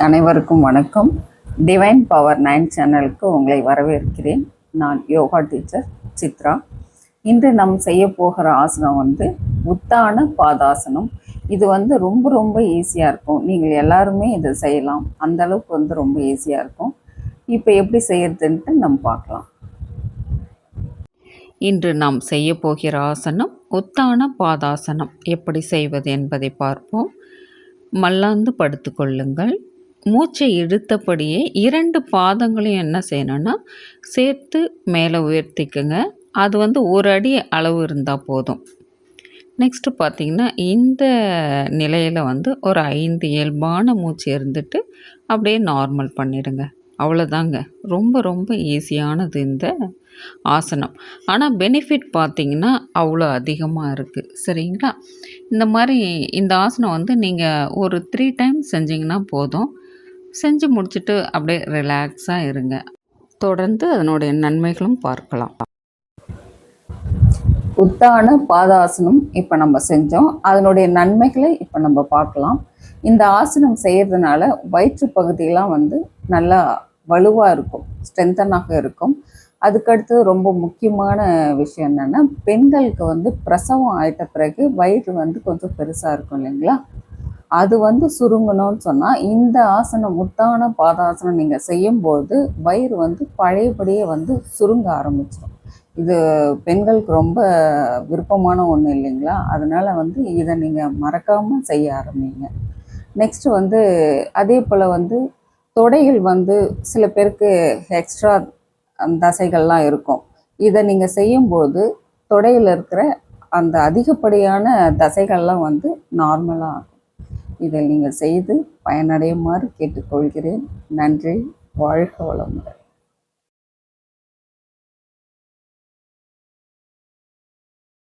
அனைவருக்கும் வணக்கம். Divine power 9 சேனலுக்கு உங்களை வரவேற்கிறேன். நான் யோகா டீச்சர் சித்ரா. இன்று நாம் செய்ய போகிற ஆசனம் உத்தான பாதாசனம். இது ரொம்ப ரொம்ப ஈஸியாக இருக்கும். நீங்கள் எல்லாருமே இதை செய்யலாம். அந்த அளவுக்கு ரொம்ப ஈஸியாக இருக்கும். இப்போ எப்படி செய்யறதுன்ட்டு நம்ம பார்க்கலாம். இன்று நாம் செய்ய போகிற ஆசனம் உத்தான பாதாசனம். எப்படி செய்வது என்பதை பார்ப்போம். மல்லாந்து படுத்து கொள்ளுங்கள். மூச்சை இழுத்தபடியே 2 பாதங்களையும் என்ன செய்யணும்னா சேர்த்து மேலே உயர்த்திக்குங்க. அது ஒரு அடி அளவு இருந்தால் போதும். நெக்ஸ்ட்டு பார்த்திங்கன்னா இந்த நிலையில் ஒரு 5 இயல்பான மூச்சு இருந்துட்டு அப்படியே நார்மல் பண்ணிடுங்க. அவ்வளோதாங்க. ரொம்ப ரொம்ப ஈஸியானது இந்த ஆசனம். ஆனால் பெனிஃபிட் பார்த்திங்கன்னா அவ்வளோ அதிகமாக இருக்குது. சரிங்களா? இந்த மாதிரி இந்த ஆசனம் நீங்கள் ஒரு 3 டைம்ஸ் செஞ்சிங்கன்னா போதும். செஞ்சு முடிச்சுட்டு அப்படியே ரிலாக்ஸாக இருங்க. தொடர்ந்து அதனுடைய நன்மைகளும் பார்க்கலாம். உத்தான பாதாசனம் இப்போ நம்ம செஞ்சோம். அதனுடைய நன்மைகளை இப்போ நம்ம பார்க்கலாம். இந்த ஆசனம் செய்கிறதுனால வயிற்று பகுதியெல்லாம் நல்லா வலுவாக இருக்கும், ஸ்ட்ரென்தனாக இருக்கும். அதுக்கடுத்து ரொம்ப முக்கியமான விஷயம் என்னென்னா, பெண்களுக்கு பிரசவம் ஆயிட்ட பிறகு வயிறு கொஞ்சம் பெருசாக இருக்கும் இல்லைங்களா? அது சுருங்கணும்னு சொன்னால் இந்த ஆசனம் உத்தான பாதாசனம் நீங்கள் செய்யும்போது வயிறு பழையபடியே சுருங்க ஆரம்பிச்சிடும். இது பெண்களுக்கு ரொம்ப விருப்பமான ஒன்று இல்லைங்களா? அதனால் இதை நீங்கள் மறக்காமல் செய்ய ஆரம்பிங்க. நெக்ஸ்ட்டு அதே போல் தொடைகள் சில பேருக்கு எக்ஸ்ட்ரா தசைகள்லாம் இருக்கும். இதை நீங்கள் செய்யும்போது தொடையில் இருக்கிற அந்த அதிகப்படியான தசைகள்லாம் நார்மலாக ஆகும். இதை நீங்கள் செய்து பயனடையுமாறு கேட்டுக்கொள்கிறேன். நன்றி. வாழ்க வளமுடன்.